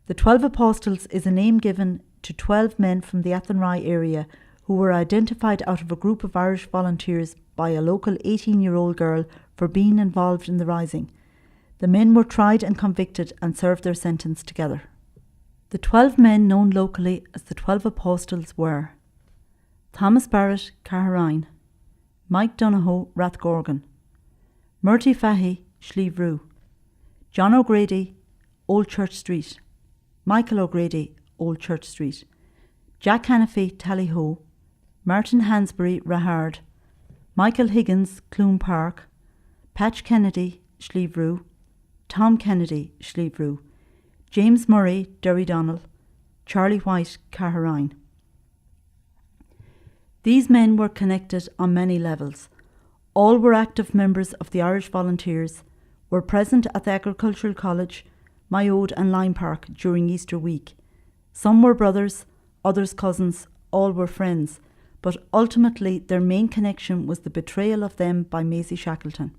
The 12 Apostles is a name given to 12 men from the Athenry area who were identified out of a group of Irish volunteers by a local 18-year-old girl for being involved in the rising. The men were tried and convicted and served their sentence together. The 12 men known locally as the 12 Apostles were Thomas Barrett, Caherine, Mike Donohoe, Rathgorgan, Murty Fahey, Slieve Rue, John O'Grady, Old Church Street, Michael O'Grady, Old Church Street, Jack Hanafy, Tallyho, Martin Hansbury, Rahard, Michael Higgins, Clune Park, Patch Kennedy, Slieve Rue, Tom Kennedy, Slieve Rue, James Murray, Derry Donnell, Charlie White, Caherine. These men were connected on many levels. All were active members of the Irish Volunteers, were present at the Agricultural College, Myode and Lyme Park during Easter week. Some were brothers, others cousins, all were friends, but ultimately their main connection was the betrayal of them by Maisie Shackleton.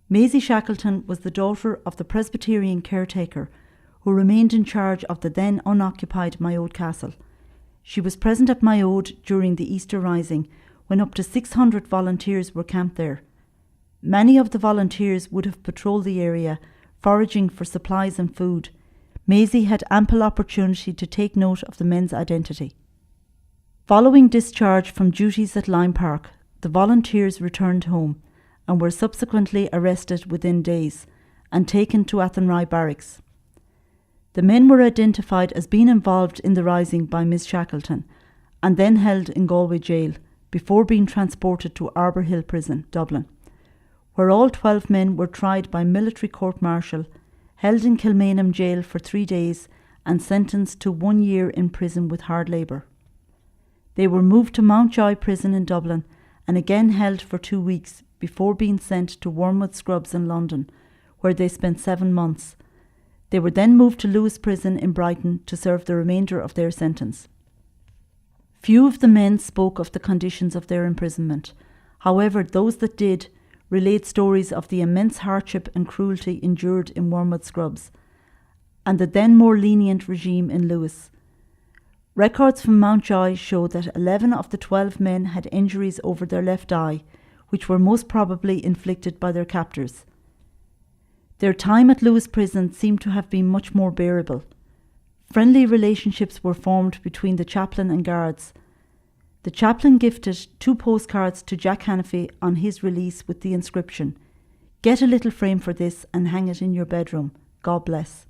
Maisie Shackleton was the daughter of the Presbyterian caretaker who remained in charge of the then unoccupied Myode Castle. She was present at Myode during the Easter Rising, when up to 600 volunteers were camped there. Many of the volunteers would have patrolled the area, foraging for supplies and food. Maisie had ample opportunity to take note of the men's identity. Following discharge from duties at Lyme Park, the volunteers returned home and were subsequently arrested within days and taken to Athenry Barracks. The men were identified as being involved in the rising by Miss Shackleton and then held in Galway jail before being transported to Arbour Hill Prison, Dublin, where all 12 men were tried by military court-martial, held in Kilmainham jail for 3 days and sentenced to 1 year in prison with hard labour. They were moved to Mountjoy Prison in Dublin and again held for 2 weeks before being sent to Wormwood Scrubs in London, where they spent 7 months. They were then moved to Lewis Prison in Brighton to serve the remainder of their sentence. Few of the men spoke of the conditions of their imprisonment. However, those that did relate stories of the immense hardship and cruelty endured in Wormwood Scrubs and the then more lenient regime in Lewis. Records from Mountjoy show that 11 of the 12 men had injuries over their left eye, which were most probably inflicted by their captors. Their time at Lewis Prison seemed to have been much more bearable. Friendly relationships were formed between the chaplain and guards. The chaplain gifted 2 postcards to Jack Hanafy on his release with the inscription, "Get a little frame for this and hang it in your bedroom. God bless."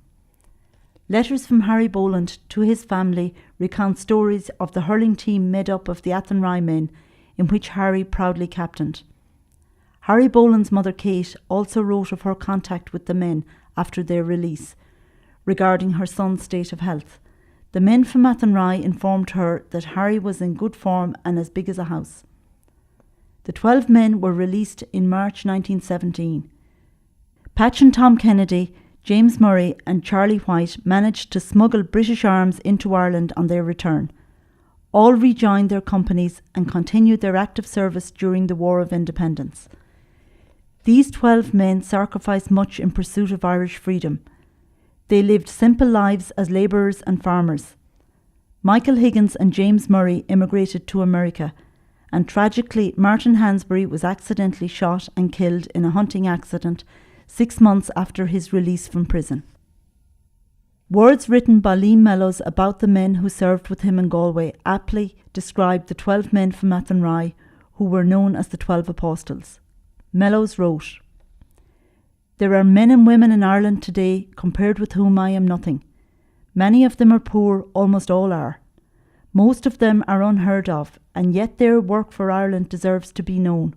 Letters from Harry Boland to his family recount stories of the hurling team made up of the Athenry men, in which Harry proudly captained. Harry Boland's mother Kate also wrote of her contact with the men after their release, regarding her son's state of health. The men from Athenry informed her that Harry was in good form and as big as a house. The 12 men were released in March 1917. Patch and Tom Kennedy, James Murray and Charlie White managed to smuggle British arms into Ireland on their return. All rejoined their companies and continued their active service during the War of Independence. These 12 men sacrificed much in pursuit of Irish freedom. They lived simple lives as labourers and farmers. Michael Higgins and James Murray immigrated to America, and tragically Martin Hansbury was accidentally shot and killed in a hunting accident 6 months after his release from prison. Words written by Liam Mellows about the men who served with him in Galway aptly describe the 12 men from Athenry who were known as the 12 Apostles. Mellows wrote, "There are men and women in Ireland today compared with whom I am nothing. Many of them are poor, almost all are. Most of them are unheard of, and yet their work for Ireland deserves to be known.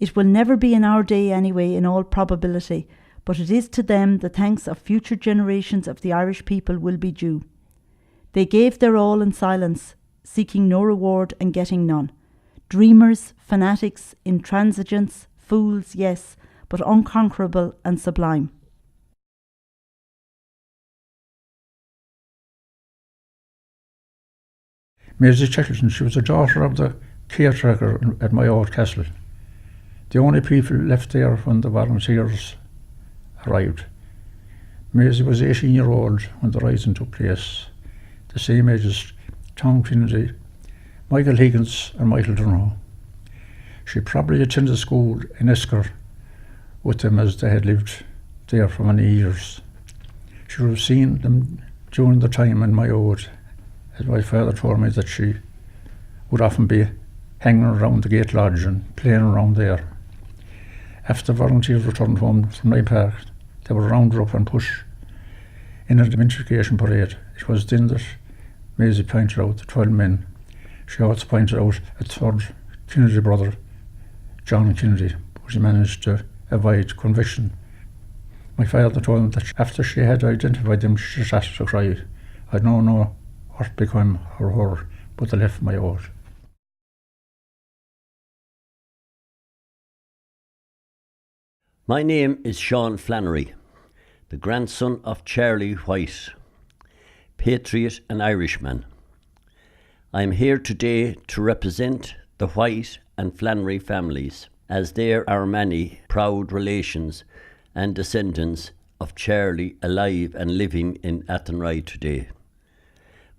It will never be in our day anyway, in all probability, but it is to them the thanks of future generations of the Irish people will be due. They gave their all in silence, seeking no reward and getting none. Dreamers, fanatics, intransigents, fools, yes, but unconquerable and sublime." Maisie Shackleton, she was a daughter of the caretaker at my old castle. The only people left there when the volunteers arrived. Maisie was 18-year-old when the rising took place, the same age as Tom Kennedy, Michael Higgins and Michael Dunno. She probably attended school in Esker with them as they had lived there for many years. She would have seen them during the time in Mayo, as my father told me that she would often be hanging around the gate lodge and playing around there. After the volunteers returned home from Nye Park, they were rounded up and pushed in a demonstration parade. It was then that Maisie pointed out the 12 men. She also pointed out a third Kennedy brother, John Kennedy, but he managed to avoid conviction. My father told him that after she had identified them, she started to cry. I don't know what became her, but they left my out. My name is Sean Flannery, the grandson of Charlie White, patriot and Irishman. I am here today to represent the White and Flannery families, as there are many proud relations and descendants of Charlie alive and living in Athenry today.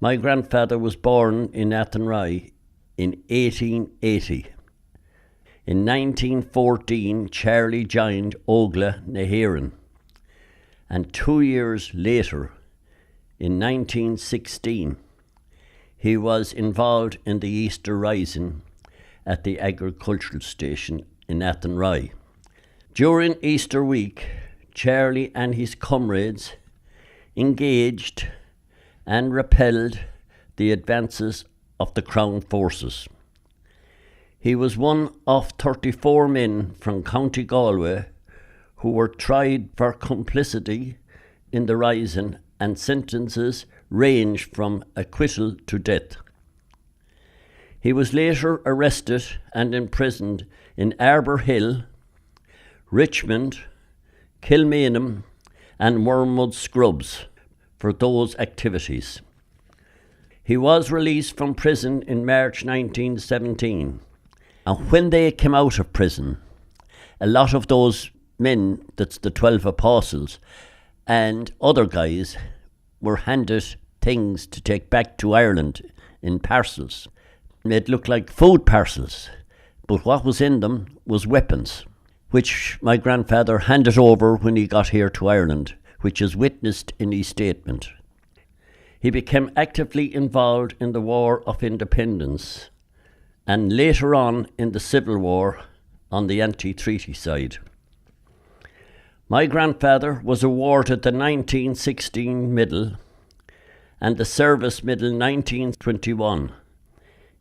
My grandfather was born in Athenry in 1880. In 1914, Charlie joined Ogla Nahiran, and 2 years later, in 1916, he was involved in the Easter Rising at the agricultural station in Athenry. During Easter week, Charlie and his comrades engaged and repelled the advances of the Crown forces. He was one of 34 men from County Galway who were tried for complicity in the rising, and sentences ranged from acquittal to death. He was later arrested and imprisoned in Arbour Hill, Richmond, Kilmainham and Wormwood Scrubs for those activities. He was released from prison in March 1917. And when they came out of prison, a lot of those men, that's the 12 apostles, and other guys were handed things to take back to Ireland in parcels. It looked like food parcels, but what was in them was weapons, which my grandfather handed over when he got here to Ireland, which is witnessed in his statement. He became actively involved in the War of Independence, and later on in the Civil War on the anti-treaty side. My grandfather was awarded the 1916 Medal and the Service Medal 1921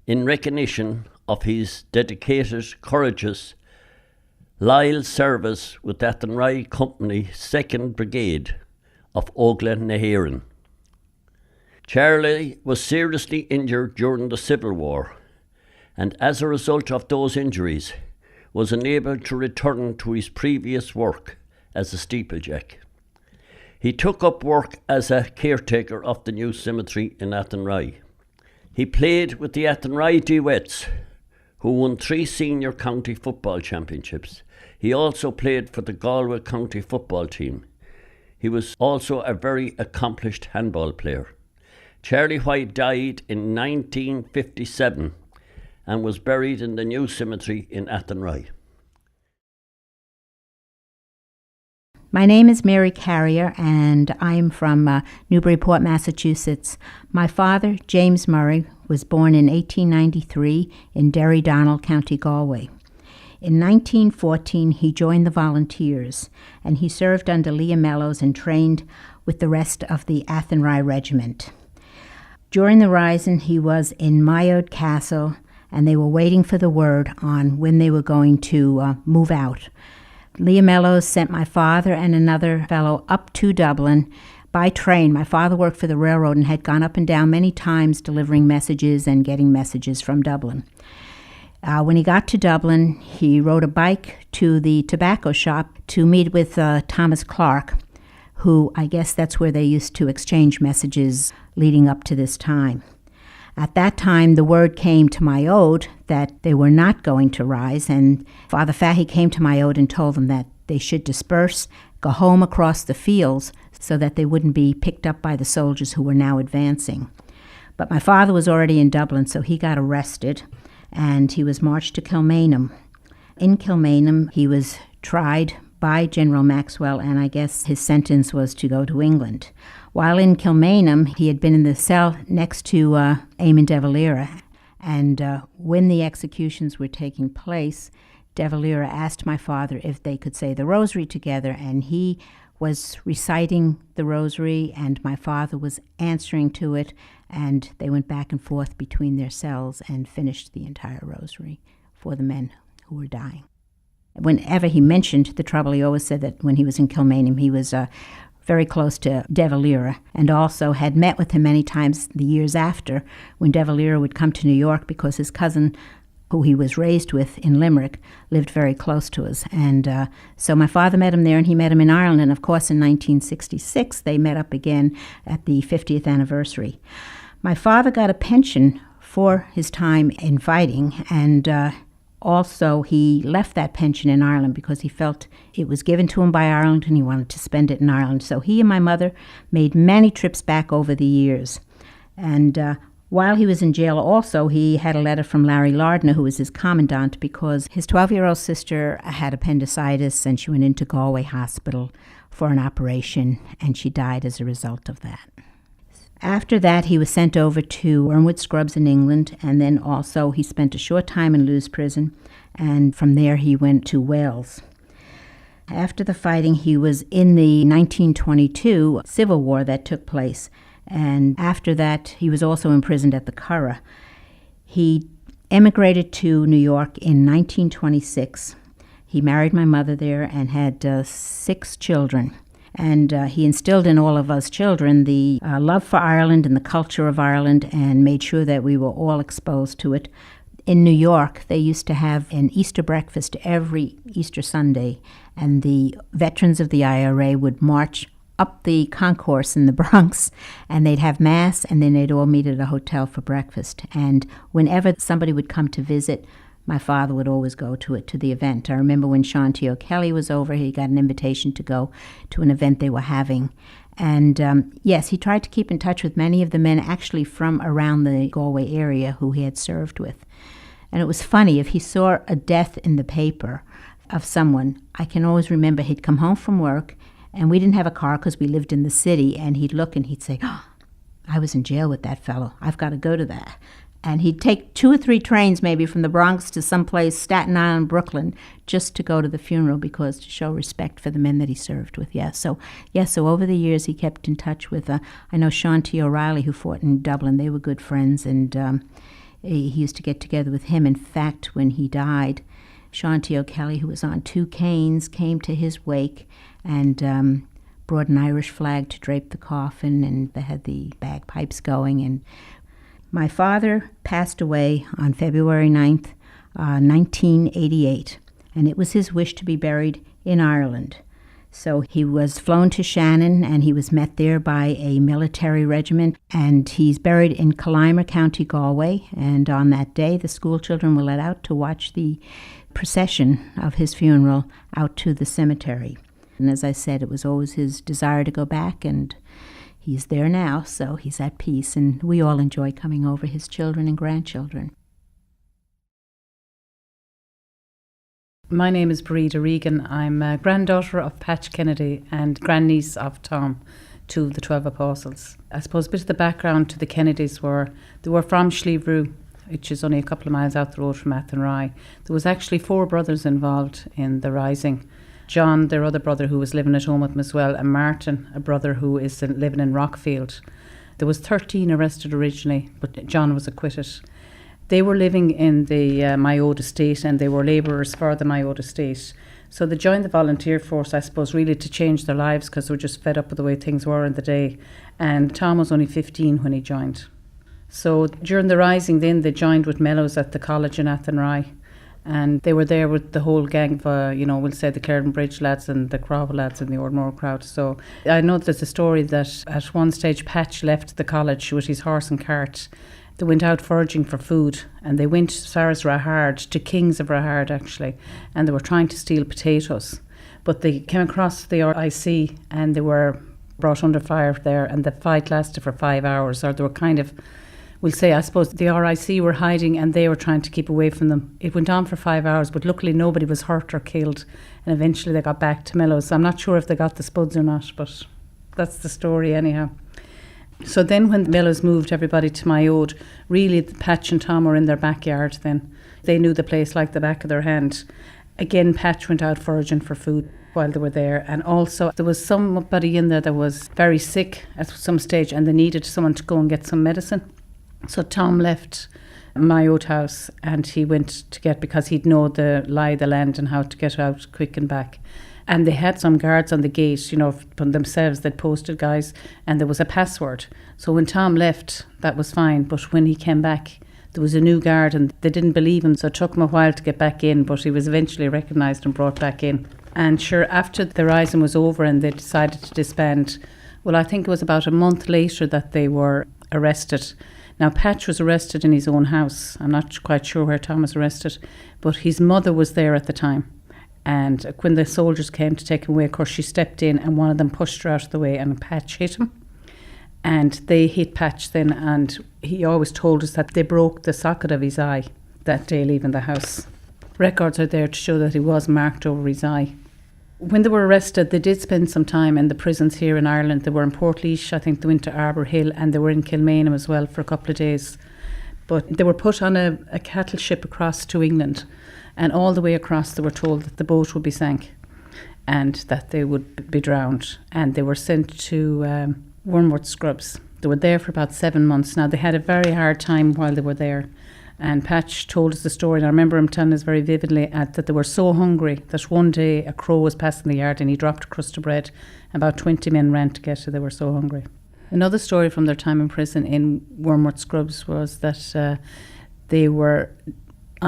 in recognition of his dedicated, courageous, loyal service with Athenry Company 2nd Brigade of Ogla Nahiran. Charlie was seriously injured during the Civil War, and as a result of those injuries was unable to return to his previous work as a steeplejack. He took up work as a caretaker of the new cemetery in Athenry. He played with the Athenry Duets, who won 3 senior county football championships. He also played for the Galway county football team. He was also a very accomplished handball player. Charlie White died in 1957 and was buried in the new cemetery in Athenry. My name is Mary Carrier, and I'm from Newburyport, Massachusetts. My father, James Murray, was born in 1893 in Derrydonald, County Galway. In 1914, he joined the Volunteers, and he served under Leah Mellows and trained with the rest of the Athenry Regiment. During the Rising, he was in Mayo Castle, and they were waiting for the word on when they were going to move out. Leah Mellows sent my father and another fellow up to Dublin by train. My father worked for the railroad and had gone up and down many times delivering messages and getting messages from Dublin. When he got to Dublin, he rode a bike to the tobacco shop to meet with Thomas Clark, who I guess that's where they used to exchange messages leading up to this time. At that time, the word came to Mayoad that they were not going to rise, and Father Fahy came to Mayoad and told them that they should disperse go home across the fields so that they wouldn't be picked up by the soldiers who were now advancing. But my father was already in Dublin, so he got arrested, and he was marched to Kilmainham. In Kilmainham, he was tried by General Maxwell, and I guess his sentence was to go to England. While in Kilmainham, he had been in the cell next to Eamon de Valera, and when the executions were taking place, de Valera asked my father if they could say the rosary together, and he was reciting the rosary, and my father was answering to it, and they went back and forth between their cells and finished the entire rosary for the men who were dying. Whenever he mentioned the trouble, he always said that when he was in Kilmainham, he was very close to de Valera, and also had met with him many times the years after when de Valera would come to New York, because his cousin, who he was raised with in Limerick, lived very close to us. And so my father met him there, and he met him in Ireland. And of course, in 1966, they met up again at the 50th anniversary. My father got a pension for his time in fighting, and also he left that pension in Ireland because he felt it was given to him by Ireland and he wanted to spend it in Ireland. So he and my mother made many trips back over the years. And while he was in jail also, he had a letter from Larry Lardner, who was his commandant, because his 12-year-old sister had appendicitis and she went into Galway Hospital for an operation, and she died as a result of that. After that, he was sent over to Wormwood Scrubs in England, and then also he spent a short time in Lewes Prison, and from there he went to Wales. After the fighting, he was in the 1922 Civil War that took place, and after that he was also imprisoned at the Curragh. He emigrated to New York in 1926. He married my mother there and had 6 children. And he instilled in all of us children the love for Ireland and the culture of Ireland, and made sure that we were all exposed to it. In New York, they used to have an Easter breakfast every Easter Sunday, and the veterans of the IRA would march up the concourse in the Bronx, and they'd have Mass, and then they'd all meet at a hotel for breakfast. And whenever somebody would come to visit, my father would always go to the event. I remember when Sean T. O'Kelly was over, he got an invitation to go to an event they were having. And yes, he tried to keep in touch with many of the men actually from around the Galway area who he had served with. And it was funny, if he saw a death in the paper of someone, I can always remember he'd come home from work, and we didn't have a car because we lived in the city, and he'd look and he'd say, "Oh, I was in jail with that fellow. I've got to go to that." And he'd take 2 or 3 trains maybe from the Bronx to someplace, Staten Island, Brooklyn, just to go to the funeral, because to show respect for the men that he served with. So over the years he kept in touch with, I know Sean T. O'Reilly, who fought in Dublin. They were good friends, and he used to get together with him. In fact, when he died, Sean T. O'Kelly, who was on 2 canes, came to his wake and brought an Irish flag to drape the coffin, and they had the bagpipes going. And my father passed away on February 9th, 1988, and it was his wish to be buried in Ireland. So he was flown to Shannon, and he was met there by a military regiment, and he's buried in Collimer, County Galway. And on that day, the school children were let out to watch the procession of his funeral out to the cemetery. And as I said, it was always his desire to go back, and he's there now, so he's at peace, and we all enjoy coming over, his children and grandchildren. My name is Breda Regan. I'm a granddaughter of Patch Kennedy and grandniece of Tom, 2 of the 12 Apostles. I suppose a bit of the background to the Kennedys were, they were from Slieve, which is only a couple of miles out the road from Athenry. There was actually 4 brothers involved in the rising. John, their other brother, who was living at home with them as well, and Martin, a brother who is living in Rockfield. There was 13 arrested originally, but John was acquitted. They were living in the Mayotte estate, and they were labourers for the Mayotte estate. So they joined the volunteer force, I suppose, really to change their lives, because they were just fed up with the way things were in the day. And Tom was only 15 when he joined. So during the rising then, they joined with Mellows at the college in Athenry. And they were there with the whole gang of, we'll say the Cairn Bridge lads and the Crowell lads and the Ardmore crowd. So I know there's a story that at one stage Patch left the college with his horse and cart. They went out foraging for food, and they went as far as Rahard, to Kings of Rahard actually, and they were trying to steal potatoes. But they came across the RIC and they were brought under fire there, and the fight lasted for 5 hours, or they were kind of, we'll say, I suppose the RIC were hiding and they were trying to keep away from them. It went on for 5 hours, but luckily nobody was hurt or killed, and eventually they got back to Mellows. I'm not sure if they got the spuds or not, but that's the story anyhow. So then when Mellows moved everybody to Myode, really Patch and Tom were in their backyard then. They knew the place like the back of their hand. Again, Patch went out foraging for food while they were there, and also there was somebody in there that was very sick at some stage and they needed someone to go and get some medicine. So Tom left Myode house and he went to get, because he'd know the lie of the land and how to get out quick and back. And they had some guards on the gate, you know, from themselves, they'd posted guys, and there was a password. So when Tom left, that was fine, but when he came back, there was a new guard and they didn't believe him, so it took him a while to get back in, but he was eventually recognised and brought back in. And sure, after the rising was over and they decided to disband, well, I think it was about a month later that they were arrested. Now, Patch was arrested in his own house. I'm not quite sure where Tom was arrested, but his mother was there at the time. And when the soldiers came to take him away, of course, she stepped in and one of them pushed her out of the way and Patch hit him. And they hit Patch then, and he always told us that they broke the socket of his eye that day leaving the house. Records are there to show that he was marked over his eye. When they were arrested, they did spend some time in the prisons here in Ireland. They were in Portlaoise, I think they went to Arbour Hill, and they were in Kilmainham as well for a couple of days. But they were put on a cattle ship across to England, and all the way across they were told that the boat would be sank and that they would be drowned, and they were sent to Wormwood Scrubs. They were there for about 7 months. Now, they had a very hard time while they were there. And Patch told us the story, and I remember him telling us very vividly that they were so hungry that one day a crow was passing the yard and he dropped a crust of bread. About 20 men ran to get it. They were so hungry. Another story from their time in prison in Wormwood Scrubs was that they were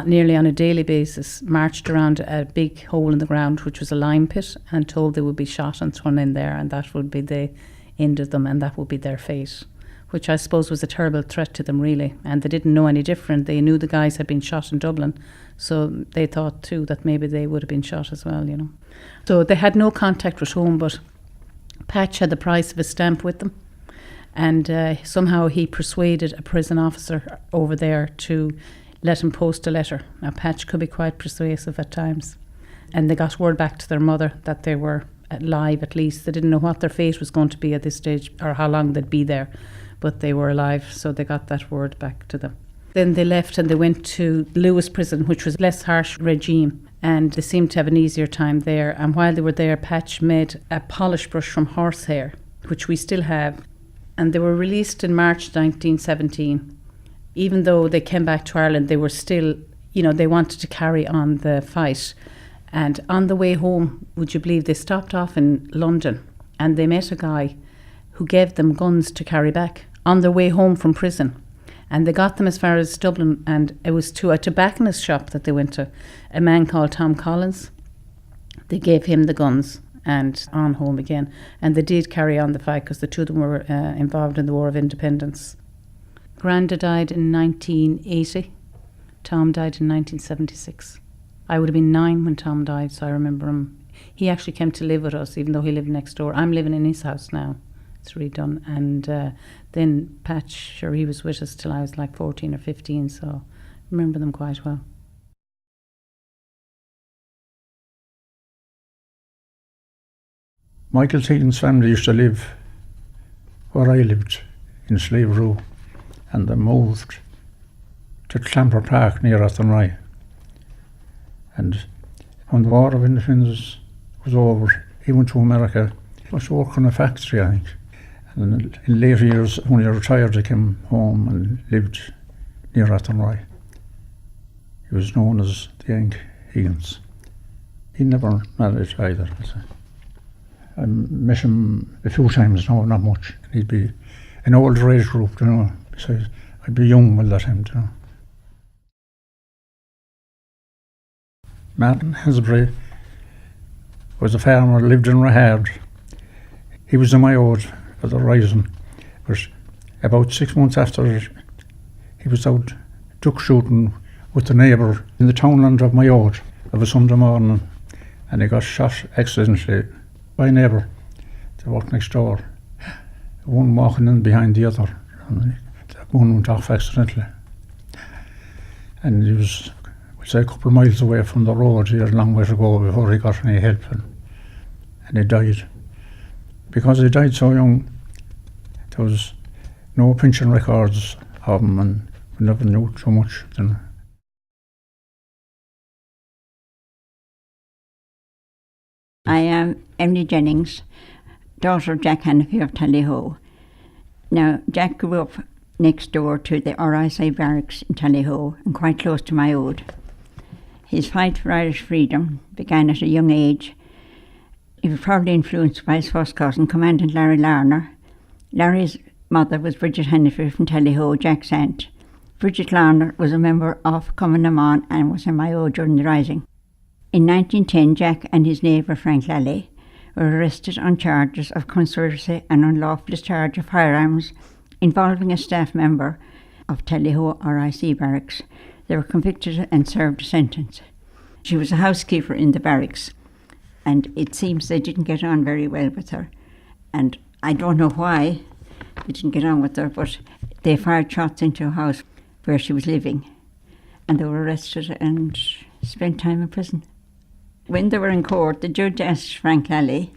nearly on a daily basis marched around a big hole in the ground, which was a lime pit, and told they would be shot and thrown in there, and that would be the end of them and that would be their fate, which I suppose was a terrible threat to them, really. And they didn't know any different. They knew the guys had been shot in Dublin, so they thought too that maybe they would have been shot as well, you know. So they had no contact with home, but Patch had the price of a stamp with them, and somehow he persuaded a prison officer over there to let him post a letter. Now, Patch could be quite persuasive at times, and they got word back to their mother that they were alive at least. They didn't know what their fate was going to be at this stage or how long they'd be there, but they were alive, so they got that word back to them. Then they left and they went to Lewis prison, which was less harsh regime, and they seemed to have an easier time there. And while they were there, Patch made a polish brush from horsehair, which we still have, and they were released in March 1917. Even though they came back to Ireland, they were still, you know, they wanted to carry on the fight. And on the way home, would you believe, they stopped off in London and they met a guy who gave them guns to carry back on their way home from prison. And they got them as far as Dublin, and it was to a tobacconist shop that they went to, a man called Tom Collins. They gave him the guns and on home again. And they did carry on the fight because the two of them were involved in the War of Independence. Granda died in 1980. Tom died in 1976. I would have been 9 when Tom died, so I remember him. He actually came to live with us, even though he lived next door. I'm living in his house now. It's redone. And then Patch, sure, he was with us till I was like 14 or 15, so I remember them quite well. Michael Tegan's family used to live where I lived, in Slave Row, and they moved to Clamper Park near Athenry. And when the War of Independence was over, he went to America. He was working in a factory, I think. And in later years, when he retired, he came home and lived near Athenry. He was known as the Yank Higgins. He never married either. I met him a few times now, not much. He'd be an older age group, you know. Besides, I'd be young by that time, you know. Martin Hansbury was a farmer, lived in Rahard. He was in Myode for the rising, but about 6 months after, he was out duck shooting with the neighbour in the townland of Myode of a Sunday morning, and he got shot accidentally by a neighbour that worked next door. One walking in behind the other, and the gun went off accidentally. And he was, we'd say, a couple of miles away from the road. He had a long way to go before he got any help, and he died. Because he died so young, there was no pension records of him, and we never knew too much then. I am Emily Jennings, daughter of Jack Hannafy of Tallyho. Now, Jack grew up next door to the RIC barracks in Tallyho and quite close to my old. His fight for Irish freedom began at a young age. He was probably influenced by his first cousin, Commandant Larry Larner. Larry's mother was Bridget Hannafy from Tallyho, Jack's aunt. Bridget Larner was a member of Cumann and was in my old during the Rising. In 1910, Jack and his neighbour Frank Lally were arrested on charges of conspiracy and unlawful discharge of firearms involving a staff member of Tallyho RIC barracks. They were convicted and served a sentence. She was a housekeeper in the barracks, and it seems they didn't get on very well with her. And I don't know why they didn't get on with her, but they fired shots into a house where she was living, and they were arrested and spent time in prison. When they were in court, the judge asked Frank Lally,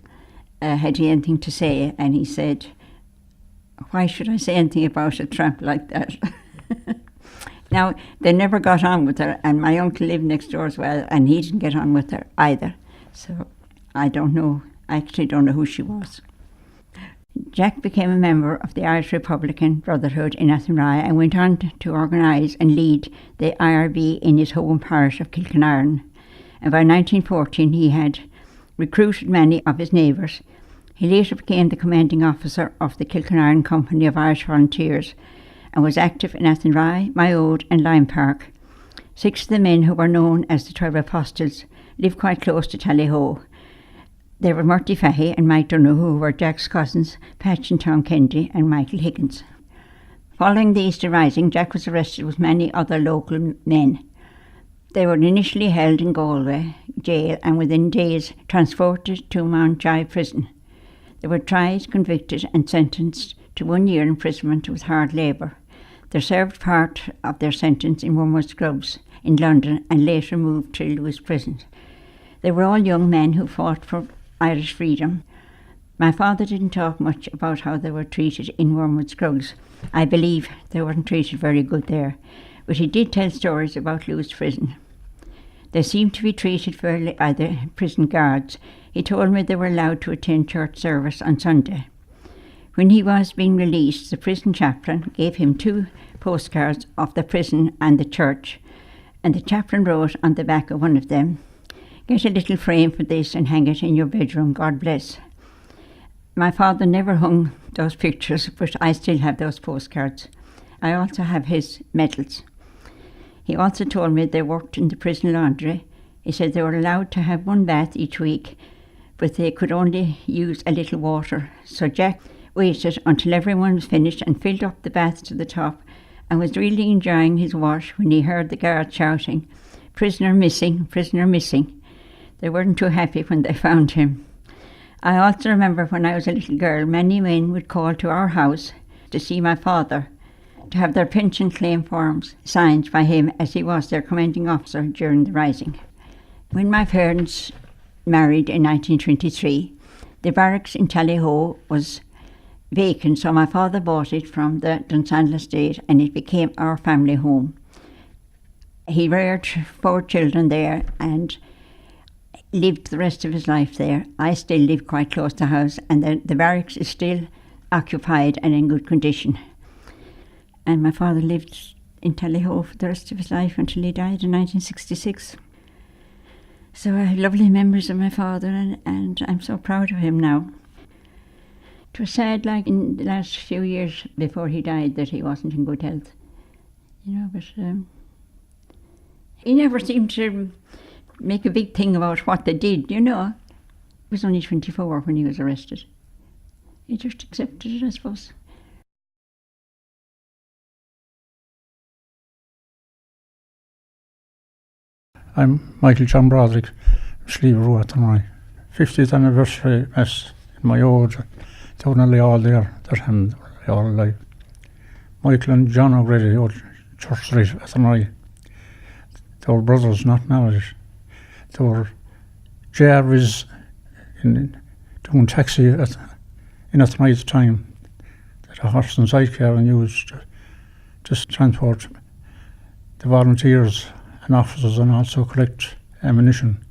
had he anything to say, and he said, "Why should I say anything about a tramp like that?" Now, they never got on with her, and my uncle lived next door as well, and he didn't get on with her either. So I don't know, I actually don't know who she was. Jack became a member of the Irish Republican Brotherhood in Athenry and went on to organise and lead the IRB in his home parish of Kilkenarn. And by 1914 he had recruited many of his neighbours. He later became the commanding officer of the Kilkenarn Company of Irish Volunteers and was active in Athenry, Mayoad and Lime Park. 6 of the men who were known as the 12 Apostles lived quite close to Tallyho. They were Murty Fahey and Mike Donoghue, who were Jack's cousins, Patch and Tom Kennedy and Michael Higgins. Following the Easter Rising, Jack was arrested with many other local men. They were initially held in Galway jail and within days transported to Mountjoy prison. They were tried, convicted and sentenced to 1 year imprisonment with hard labour. They served part of their sentence in Wormwood Scrubs in London and later moved to Lewis Prison. They were all young men who fought for Irish freedom. My father didn't talk much about how they were treated in Wormwood Scrubs. I believe they weren't treated very good there, but he did tell stories about Lewis Prison. They seemed to be treated fairly by the prison guards. He told me they were allowed to attend church service on Sunday. When he was being released, the prison chaplain gave him 2 postcards of the prison and the church, and the chaplain wrote on the back of one of them, "Get a little frame for this and hang it in your bedroom, God bless." My father never hung those pictures, but I still have those postcards. I also have his medals. He also told me they worked in the prison laundry. He said they were allowed to have 1 bath each week, but they could only use a little water. So Jack waited until everyone was finished and filled up the bath to the top and was really enjoying his wash when he heard the guards shouting, "Prisoner missing, prisoner missing." They weren't too happy when they found him. I also remember when I was a little girl, many men would call to our house to see my father, to have their pension claim forms signed by him as he was their commanding officer during the Rising. When my parents married in 1923, the barracks in Tallyho was vacant, so my father bought it from the Dunsandle estate and it became our family home. He reared 4 children there and lived the rest of his life there. I still live quite close to the house, and the barracks is still occupied and in good condition. And my father lived in Tallyho for the rest of his life until he died in 1966. So I have lovely memories of my father, and I'm so proud of him now. It was sad, like in the last few years before he died, that he wasn't in good health. But he never seemed to make a big thing about what they did, He was only 24 when he was arrested. He just accepted it, I suppose. I'm Michael John Broderick, Slieve Athenry. 50th anniversary mess in my age. They were nearly all there, their hand, they all alive. Michael and John O'Grady, old Church Street, Athenry. They were brothers, not married. They were Jarvis doing taxi in Athenry at the time. They had a horse and sidecar and used to transport the volunteers and officers and also collect ammunition.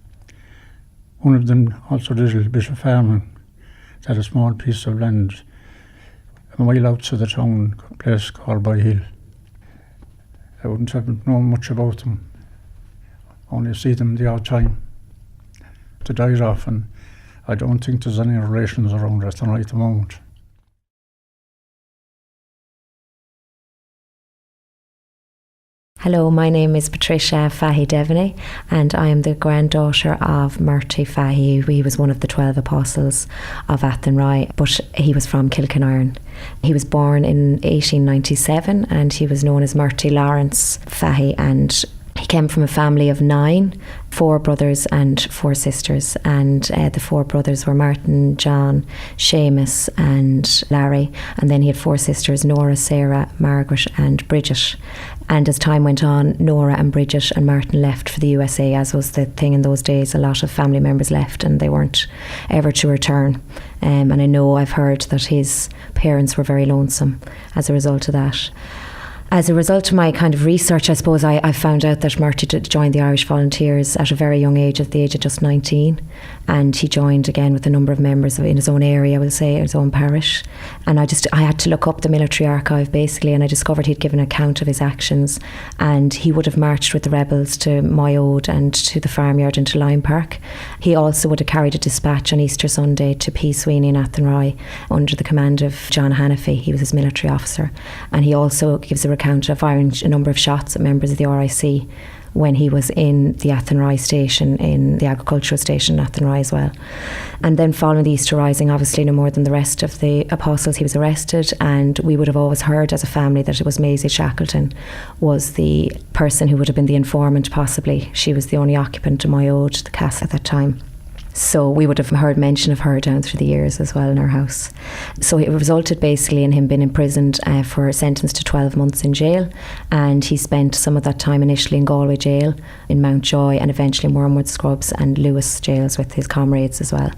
One of them also did a little bit of farming. They had a small piece of land a mile outside the town, a place called By Hill. I wouldn't have known much about them, only see them the odd time. They died off, and I don't think there's any relations around Athenry at the moment. Hello, my name is Patricia Fahy Devaney, and I am the granddaughter of Murty Fahy. He was one of the 12 apostles of Athenry, but he was from Kilkenarn. He was born in 1897 and he was known as Murty Lawrence Fahy, and he came from a family of 9, 4 brothers and 4 sisters, and the 4 brothers were Martin, John, Seamus and Larry, and then he had 4 sisters, Nora, Sarah, Margaret and Bridget. And as time went on, Nora and Bridget and Martin left for the USA, as was the thing in those days. A lot of family members left and they weren't ever to return. And I know I've heard that his parents were very lonesome as a result of that. As a result of my kind of research, I suppose I found out that Murty joined the Irish Volunteers at a very young age, at the age of just 19. And he joined again with a number of members in his own area, I would say, his own parish. And I had to look up the military archive basically, and I discovered he'd given an account of his actions. And he would have marched with the rebels to Moyode and to the farmyard and to Lime Park. He also would have carried a dispatch on Easter Sunday to P. Sweeney in Athenry under the command of John Hannafy. He was his military officer. And he also gives a account of firing a number of shots at members of the RIC when he was in the Athenry station, in the agricultural station in Athenry as well. And then following the Easter Rising, obviously no more than the rest of the apostles, he was arrested, and we would have always heard as a family that it was Maisie Shackleton was the person who would have been the informant possibly. She was the only occupant of Moyode, the casa at that time. So we would have heard mention of her down through the years as well in our house. So it resulted basically in him being imprisoned for sentenced to 12 months in jail, and he spent some of that time initially in Galway jail, in Mountjoy, and eventually in Wormwood Scrubs and Lewis jails with his comrades as well.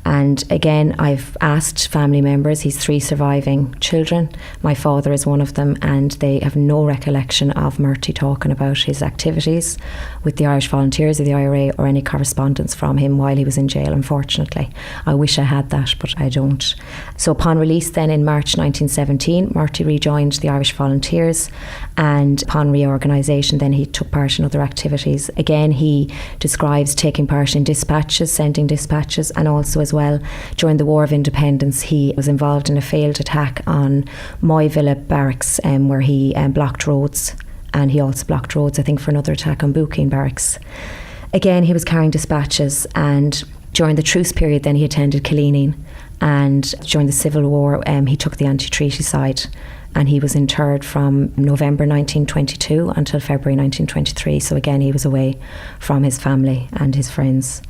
And again, I've asked family members, he's 3 surviving children. My father is one of them, and they have no recollection of Murty talking about his activities with the Irish Volunteers or the IRA or any correspondence from him while he was in jail, unfortunately. I wish I had that, but I don't. So upon release then in March 1917, Murty rejoined the Irish Volunteers, and upon reorganisation then he took part in other activities. Again, he describes taking part in dispatches, sending dispatches, and also as well during the War of Independence he was involved in a failed attack on Moyvilla Barracks where he blocked roads, and he also blocked roads I think for another attack on Bukeen Barracks. Again, he was carrying dispatches, and during the truce period then he attended Killeen, and during the Civil War he took the anti-treaty side, and he was interred from November 1922 until February 1923. So again, he was away from his family and his friends.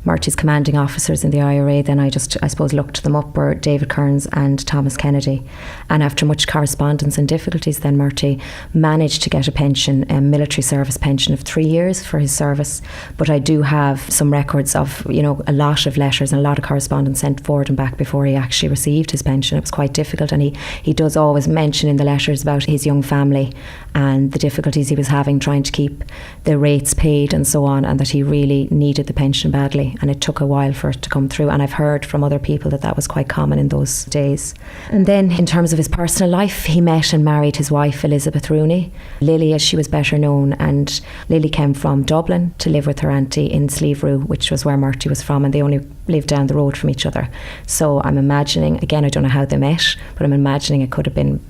Murty's commanding officers in the IRA, then I suppose looked them up, were David Kearns and Thomas Kennedy. And after much correspondence and difficulties, then Murty managed to get a pension, a military service pension of 3 years for his service. But I do have some records of, a lot of letters and a lot of correspondence sent forward and back before he actually received his pension. It was quite difficult, and he does always mention in the letters about his young family and the difficulties he was having trying to keep the rates paid and so on, and that he really needed the pension badly. And it took a while for it to come through, and I've heard from other people that was quite common in those days. And then in terms of his personal life, he met and married his wife Elizabeth Rooney, Lily as she was better known, and Lily came from Dublin to live with her auntie in Slieve, which was where Murty was from, and they only lived down the road from each other. So I'm imagining, again I don't know how they met, but I'm imagining it could have been,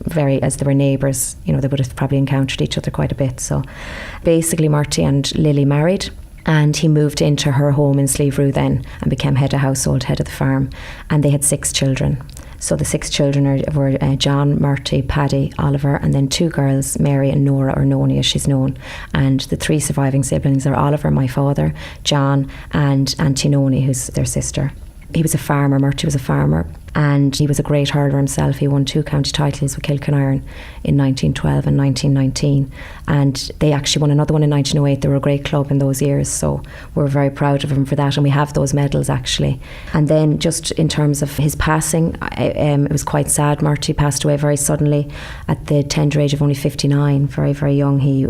very, as they were neighbours, they would have probably encountered each other quite a bit. So basically Murty and Lily married, and he moved into her home in Slieve then and became head of household, head of the farm, and they had 6 children. So the 6 children were John, Murty, Paddy, Oliver, and then 2 girls, Mary and Nora, or Noni as she's known. And the 3 surviving siblings are Oliver, my father, John, and Auntie Noni, who's their sister. He was a farmer, Murty was a farmer, and he was a great hurler himself. He won 2 county titles with Kilkenarn in 1912 and 1919, and they actually won another one in 1908. They were a great club in those years, so we're very proud of him for that, and we have those medals actually. And then just in terms of his passing, it was quite sad. Murty passed away very suddenly at the tender age of only 59, very, very young. He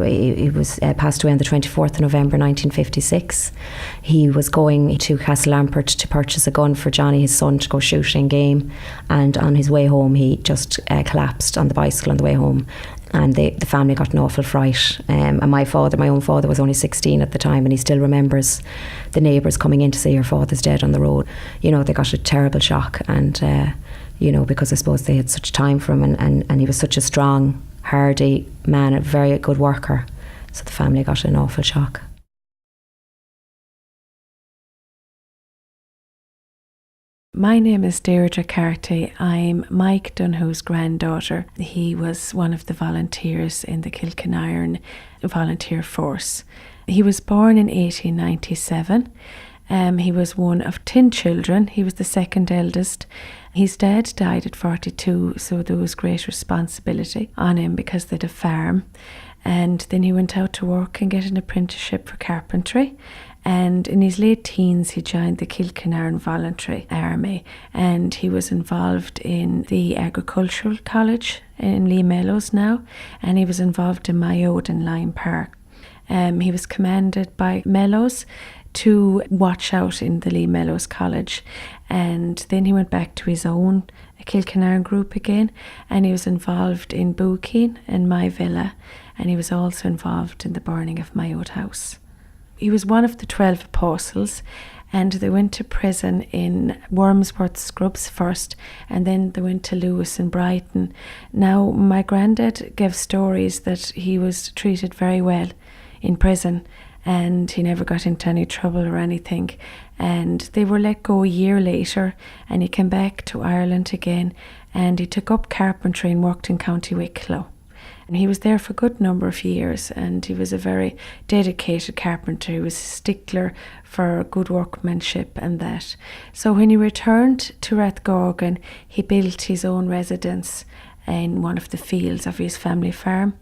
was passed away on the 24th of November 1956. He was going to Castle Lampert to purchase a gun for Johnny, his son, to go shooting game, and on his way home he just collapsed on the bicycle on the way home, and the family got an awful fright. And my own father was only 16 at the time, and he still remembers the neighbours coming in to say, your father's dead on the road. You know, they got a terrible shock, and you know, because I suppose they had such time for him, and he was such a strong, hardy man, a very good worker, so the family got an awful shock. My name is Deirdre Carty. I'm Mike Dunhu's granddaughter. He was one of the volunteers in the Kilkenarn volunteer force. He was born in 1897. He was one of 10 children. He was the second eldest. His dad died at 42, so there was great responsibility on him because they had a farm. And then he went out to work and get an apprenticeship for carpentry. And in his late teens, he joined the Kilkenarn Voluntary Army, and he was involved in the Agricultural College in Lee Mellows now, and he was involved in Mayo and Lime Park. He was commanded by Mellows to watch out in the Lee Mellows College, and then he went back to his own Kilkenarn group again, and he was involved in Bookeen and My Villa, and he was also involved in the burning of Mayo House. He was one of the 12 apostles, and they went to prison in Wormsworth Scrubs first, and then they went to Lewis and Brighton. Now, my granddad gave stories that he was treated very well in prison, and he never got into any trouble or anything. And they were let go a year later, and he came back to Ireland again, and he took up carpentry and worked in County Wicklow. And he was there for a good number of years, and he was a very dedicated carpenter. He was a stickler for good workmanship and that. So when he returned to Rathgorgan, he built his own residence in one of the fields of his family farm.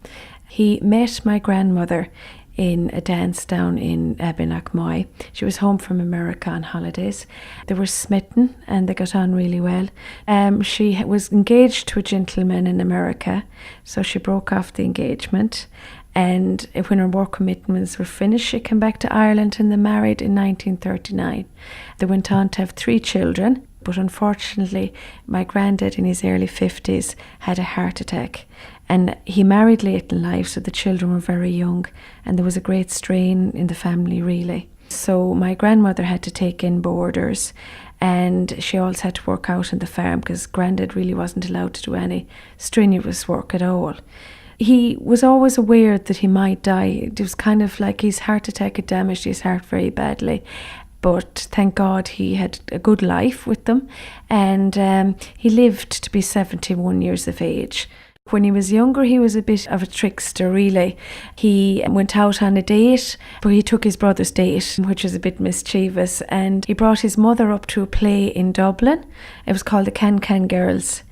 He met my grandmother in a dance down in Abenakmoy. She was home from America on holidays. They were smitten and they got on really well. She was engaged to a gentleman in America, so she broke off the engagement. And when her work commitments were finished, she came back to Ireland and they married in 1939. They went on to have 3 children, but unfortunately my granddad in his early 50s had a heart attack. And he married late in life, so the children were very young, and there was a great strain in the family really. So my grandmother had to take in boarders, and she also had to work out on the farm because Grandad really wasn't allowed to do any strenuous work at all. He was always aware that he might die. It was kind of like his heart attack had damaged his heart very badly. But thank God he had a good life with them, and he lived to be 71 years of age. When he was younger, he was a bit of a trickster, really. He went out on a date, but he took his brother's date, which was a bit mischievous, and he brought his mother up to a play in Dublin. It was called the Can Girls.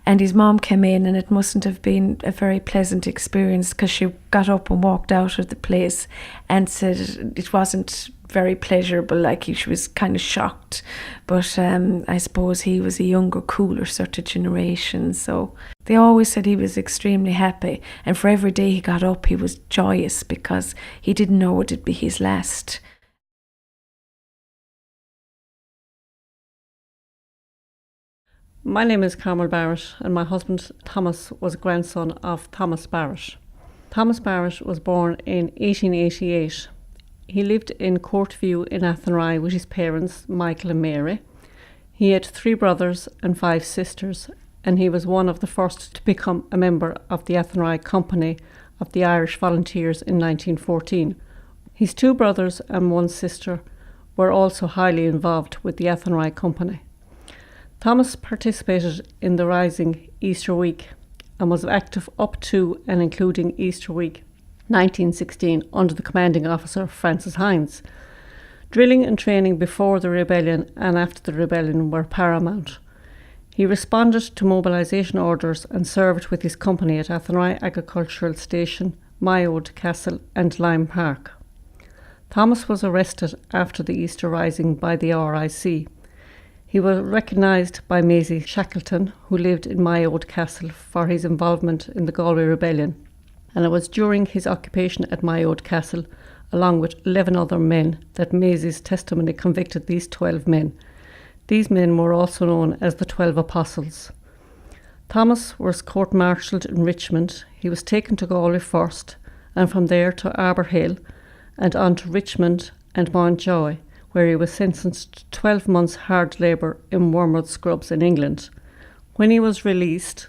And his mom came in, and it mustn't have been a very pleasant experience because she got up and walked out of the place and said it wasn't very pleasurable, like she was kind of shocked. But I suppose he was a younger, cooler sort of generation, so they always said he was extremely happy, and for every day he got up he was joyous because he didn't know it'd be his last. My name is Carmel Barrett, and my husband Thomas was a grandson of Thomas Barrett. Thomas Barrett was born in 1888. He lived in Courtview in Athenry with his parents, Michael and Mary. He had 3 brothers and 5 sisters, and he was one of the first to become a member of the Athenry Company of the Irish Volunteers in 1914. His 2 brothers and 1 sister were also highly involved with the Athenry Company. Thomas participated in the Rising Easter week and was active up to and including Easter week 1916 under the commanding officer Francis Hines. Drilling and training before the rebellion and after the rebellion were paramount. He responded to mobilisation orders and served with his company at Athenry Agricultural Station, Myode Castle and Lime Park. Thomas was arrested after the Easter Rising by the RIC. He was recognised by Maisie Shackleton, who lived in Myode Castle, for his involvement in the Galway Rebellion, and it was during his occupation at Myode Castle, along with 11 other men, that Maisie's testimony convicted these 12 men. These men were also known as the 12 Apostles. Thomas was court-martialed in Richmond. He was taken to Galway first, and from there to Arbor Hill, and on to Richmond and Mountjoy, where he was sentenced to 12 months hard labour in Wormwood Scrubs in England. When he was released,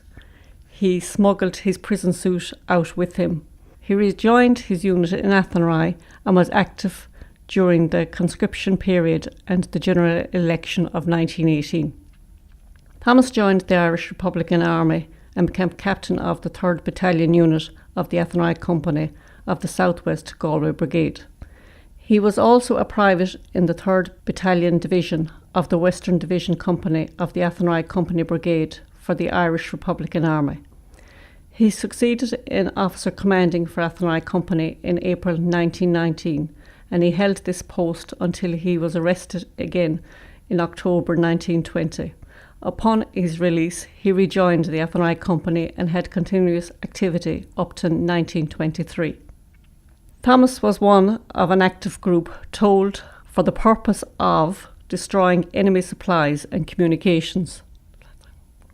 he smuggled his prison suit out with him. He rejoined his unit in Athenry and was active during the conscription period and the general election of 1918. Thomas joined the Irish Republican Army and became captain of the 3rd Battalion Unit of the Athenry Company of the South West Galway Brigade. He was also a private in the 3rd Battalion Division of the Western Division Company of the Athenry Company Brigade for the Irish Republican Army. He succeeded in officer commanding for Athenry Company in April 1919, and he held this post until he was arrested again in October 1920. Upon his release, he rejoined the Athenry Company and had continuous activity up to 1923. Thomas was one of an active group told for the purpose of destroying enemy supplies and communications.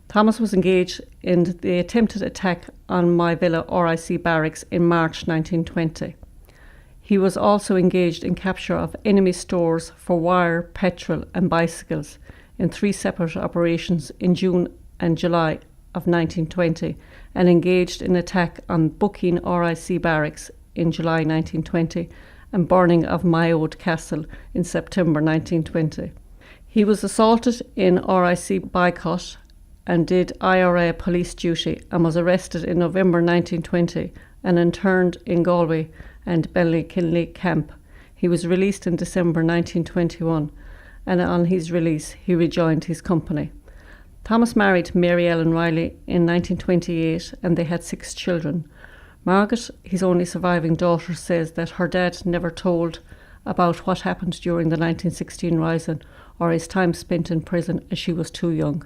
Thomas was engaged in the attempted attack on My Villa RIC barracks in March 1920. He was also engaged in capture of enemy stores for wire, petrol and bicycles in 3 separate operations in June and July of 1920, and engaged in attack on Buckeen RIC barracks in July 1920 and burning of Myode Castle in September 1920. He was assaulted in RIC Boycott and did IRA police duty and was arrested in November 1920 and interned in Galway and Ballykinley camp. He was released in December 1921, and on his release he rejoined his company. Thomas married Mary Ellen Riley in 1928 and they had 6 children. Margaret, his only surviving daughter, says that her dad never told about what happened during the 1916 Rising or his time spent in prison as she was too young.